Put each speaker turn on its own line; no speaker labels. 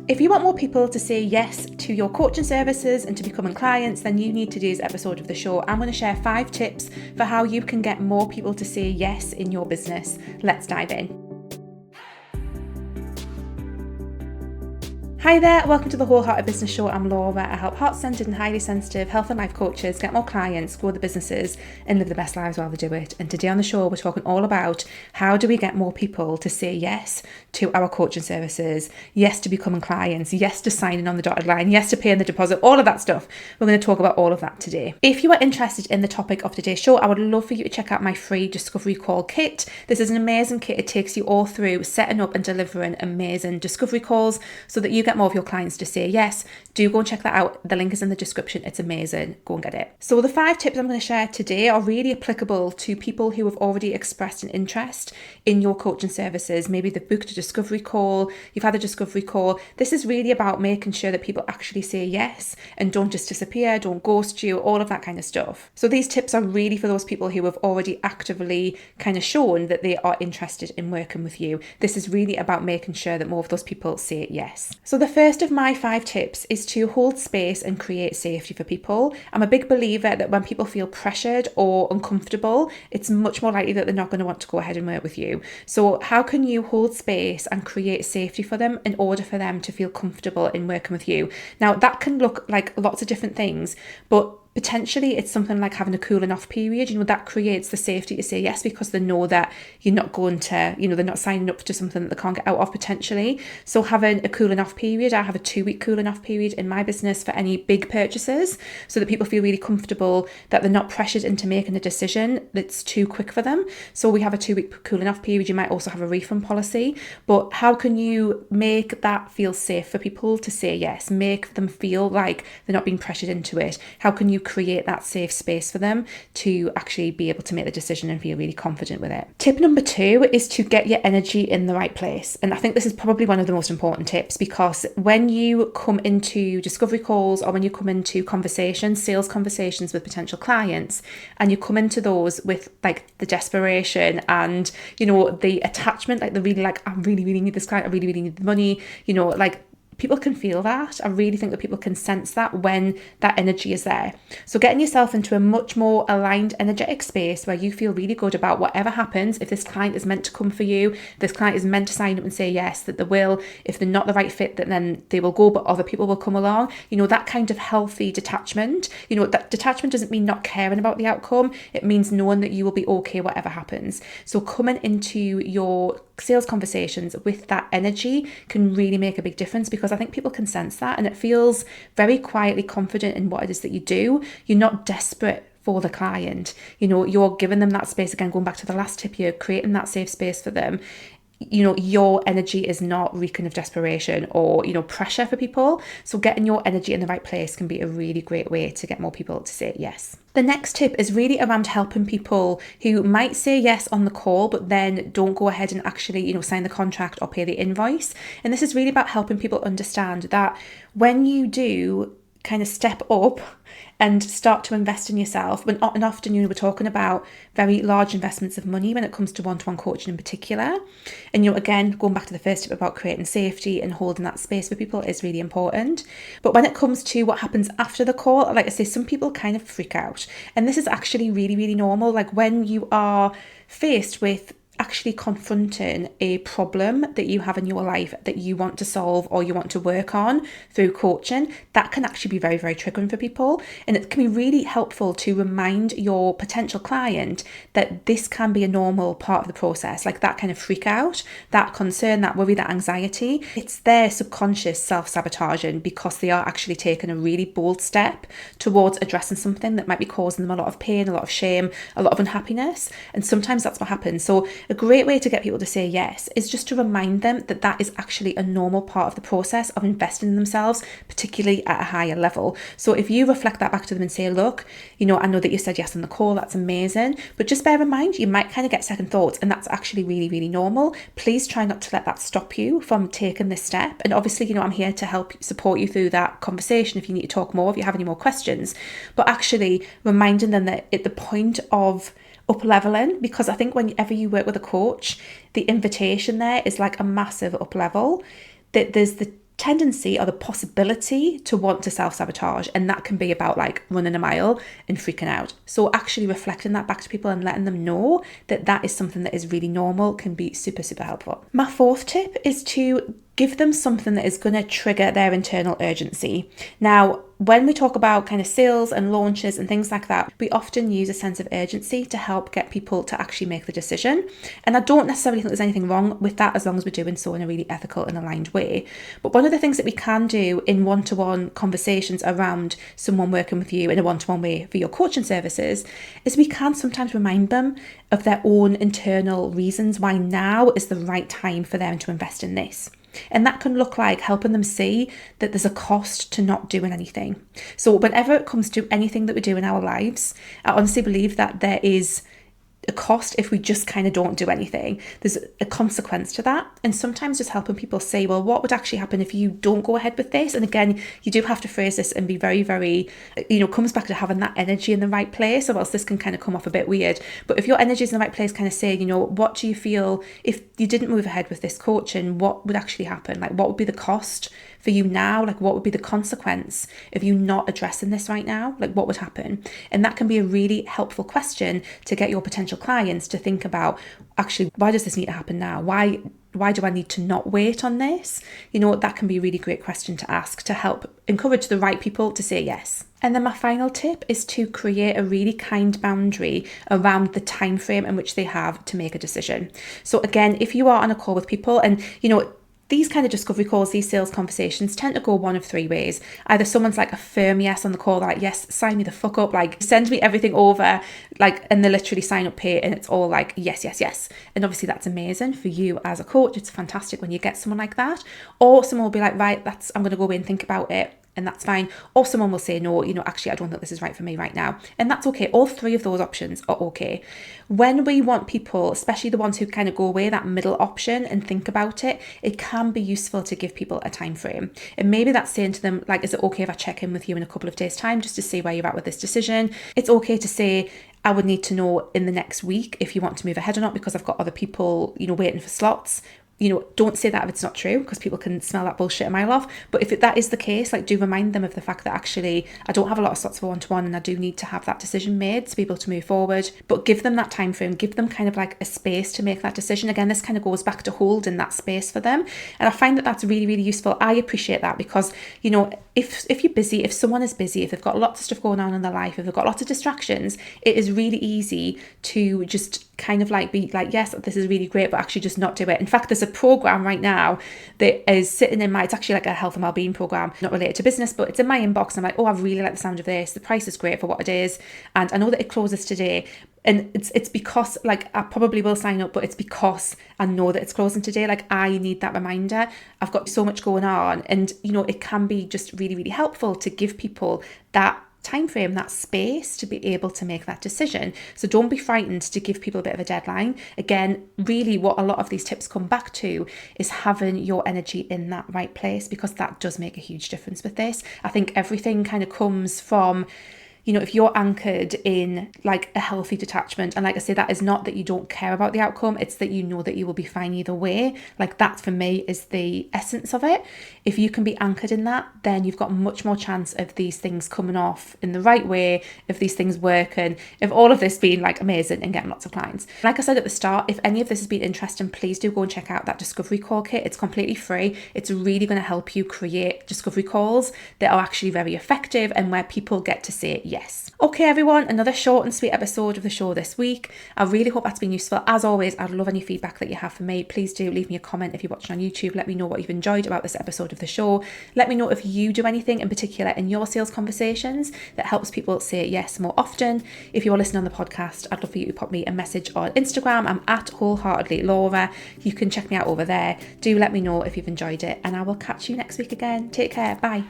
If you want more people to say yes to your coaching services and to becoming clients, then you need today's episode of the show. I'm going to share 5 tips for how you can get more people to say yes in your business. Let's dive in. Hi there, welcome to the Wholehearted Business Show. I'm Laura. I help heart-centered and highly sensitive health and life coaches get more clients, grow their businesses and live the best lives while they do it. And today on the show, we're talking all about how do we get more people to say yes to our coaching services, yes to becoming clients, yes to signing on the dotted line, yes to paying the deposit, all of that stuff. We're going to talk about all of that today. If you are interested in the topic of today's show, I would love for you to check out my free discovery call kit. This is an amazing kit. It takes you all through setting up and delivering amazing discovery calls so that you get more of your clients to say yes. Do go and check that out. The link is in the description. It's amazing. Go and get it. So the 5 tips I'm going to share today are really applicable to people who have already expressed an interest in your coaching services. Maybe they've booked a discovery call, you've had a discovery call. This is really about making sure that people actually say yes and don't just disappear, don't ghost you, all of that kind of stuff. So these tips are really for those people who have already actively kind of shown that they are interested in working with you. This is really about making sure that more of those people say yes. So the first of my 5 tips is to hold space and create safety for people. I'm a big believer that when people feel pressured or uncomfortable, it's much more likely that they're not going to want to go ahead and work with you. So how can you hold space and create safety for them in order for them to feel comfortable in working with you? Now, that can look like lots of different things, but potentially it's something like having a cooling off period. That creates the safety to say yes because they know that you're not going to, they're not signing up to something that they can't get out of potentially. So having a cooling off period, I have a 2-week cooling off period in my business for any big purchases so that people feel really comfortable that they're not pressured into making a decision that's too quick for them. So we have a 2-week cooling off period. You might also have a refund policy, but how can you make that feel safe for people to say yes? Make them feel like they're not being pressured into it. How can you create that safe space for them to actually be able to make the decision and feel really confident with it? Tip number 2 is to get your energy in the right place. And I think this is probably one of the most important tips because when you come into discovery calls or when you come into conversations, sales conversations with potential clients, and you come into those with like the desperation and, the attachment, like the really like, I really, really need this client, I really, really need the money, people can feel that. I really think that people can sense that when that energy is there. So getting yourself into a much more aligned, energetic space where you feel really good about whatever happens. If this client is meant to come for you, this client is meant to sign up and say yes, that they will. If they're not the right fit, that then they will go, but other people will come along. That kind of healthy detachment. That detachment doesn't mean not caring about the outcome. It means knowing that you will be okay whatever happens. So coming into your sales conversations with that energy can really make a big difference because I think people can sense that and it feels very quietly confident in what it is that you do. You're not desperate for the client. You're giving them that space. Again, going back to the last tip, you're creating that safe space for them. Your energy is not reeking of desperation or, pressure for people. So getting your energy in the right place can be a really great way to get more people to say yes. The next tip is really around helping people who might say yes on the call, but then don't go ahead and actually, sign the contract or pay the invoice. And this is really about helping people understand that when you do kind of step up and start to invest in yourself, and often we're talking about very large investments of money when it comes to one-to-one coaching in particular. And again, going back to the first tip about creating safety and holding that space for people is really important. But when it comes to what happens after the call, like I say, some people kind of freak out. And this is actually really, really normal. Like when you are faced with actually confronting a problem that you have in your life that you want to solve or you want to work on through coaching, that can actually be very, very triggering for people. And it can be really helpful to remind your potential client that this can be a normal part of the process, like that kind of freak out, that concern, that worry, that anxiety. It's their subconscious self-sabotaging because they are actually taking a really bold step towards addressing something that might be causing them a lot of pain, a lot of shame, a lot of unhappiness. And sometimes that's what happens. So a great way to get people to say yes is just to remind them that that is actually a normal part of the process of investing in themselves, particularly at a higher level. So if you reflect that back to them and say, look, I know that you said yes on the call, that's amazing, but just bear in mind, you might kind of get second thoughts, and that's actually really, really normal. Please try not to let that stop you from taking this step. And obviously, I'm here to help support you through that conversation if you need to talk more, if you have any more questions, but actually reminding them that at the point of up leveling, because I think whenever you work with a coach, the invitation there is like a massive up level, that there's the tendency or the possibility to want to self-sabotage, and that can be about like running a mile and freaking out. So actually reflecting that back to people and letting them know that that is something that is really normal can be super, super helpful. My fourth tip is to give them something that is going to trigger their internal urgency. Now, when we talk about kind of sales and launches and things like that, we often use a sense of urgency to help get people to actually make the decision. And I don't necessarily think there's anything wrong with that as long as we're doing so in a really ethical and aligned way. But one of the things that we can do in one-to-one conversations around someone working with you in a one-to-one way for your coaching services is we can sometimes remind them of their own internal reasons why now is the right time for them to invest in this. And that can look like helping them see that there's a cost to not doing anything. So whenever it comes to anything that we do in our lives, I honestly believe that there is a cost if we just kind of don't do anything. There's a consequence to that. And sometimes just helping people say, well, what would actually happen if you don't go ahead with this? And again, you do have to phrase this and be very, very, comes back to having that energy in the right place, or else this can kind of come off a bit weird. But if your energy is in the right place, kind of say, what do you feel if you didn't move ahead with this coaching, what would actually happen? Like, what would be the cost for you now? Like, what would be the consequence of you not addressing this right now? Like, what would happen? And that can be a really helpful question to get your potential clients to think about, actually, why does this need to happen now? Why do I need to not wait on this? That can be a really great question to ask to help encourage the right people to say yes. And then my final tip is to create a really kind boundary around the time frame in which they have to make a decision. So again, if you are on a call with people and, these kind of discovery calls, these sales conversations tend to go one of three ways. Either someone's like a firm yes on the call, like, yes, sign me the fuck up, like send me everything over, like, and they literally sign up, pay, and it's all like, yes, yes, yes. And obviously that's amazing for you as a coach. It's fantastic when you get someone like that. Or someone will be like, right, I'm going to go away and think about it. And that's fine. Or someone will say, no, actually, I don't think this is right for me right now. And that's okay. All three of those options are okay. When we want people, especially the ones who kind of go away, that middle option and think about it, it can be useful to give people a time frame. And maybe that's saying to them, like, is it okay if I check in with you in a couple of days' time just to see where you're at with this decision? It's okay to say, I would need to know in the next week if you want to move ahead or not, because I've got other people, waiting for slots. Don't say that if it's not true, because people can smell that bullshit a mile off. But if that is the case, like, do remind them of the fact that actually I don't have a lot of slots for one-to-one and I do need to have that decision made to be able to move forward. But give them that time frame, give them kind of like a space to make that decision. Again, this kind of goes back to holding that space for them. And I find that that's really, really useful. I appreciate that because, if you're busy, if someone is busy, if they've got lots of stuff going on in their life, if they've got lots of distractions, it is really easy to just kind of like be like, yes, this is really great, but actually just not do it. In fact, there's a program right now that is sitting in it's actually like a health and wellbeing program, not related to business, but it's in my inbox. And I'm like, oh, I really like the sound of this. The price is great for what it is. And I know that it closes today. And it's because, like, I probably will sign up, but it's because I know that it's closing today. Like, I need that reminder. I've got so much going on. And, it can be just really, really helpful to give people that time frame, that space to be able to make that decision. So don't be frightened to give people a bit of a deadline. Again, really what a lot of these tips come back to is having your energy in that right place, because that does make a huge difference with this. I think everything kind of comes from, if you're anchored in like a healthy detachment, and like I say, that is not that you don't care about the outcome, it's that you know that you will be fine either way. Like, that for me is the essence of it. If you can be anchored in that, then you've got much more chance of these things coming off in the right way, of these things working, of all of this being like amazing and getting lots of clients. Like I said at the start, if any of this has been interesting, please do go and check out that discovery call kit. It's completely free. It's really going to help you create discovery calls that are actually very effective and where people get to say yes. Okay, everyone, another short and sweet episode of the show this week. I really hope that's been useful. As always, I'd love any feedback that you have for me. Please do leave me a comment if you're watching on YouTube. Let me know what you've enjoyed about this episode of the show. Let me know if you do anything in particular in your sales conversations that helps people say yes more often. If you are listening on the podcast, I'd love for you to pop me a message on Instagram. I'm at Wholeheartedly Laura. You can check me out over there. Do let me know if you've enjoyed it, and I will catch you next week again. Take care. Bye.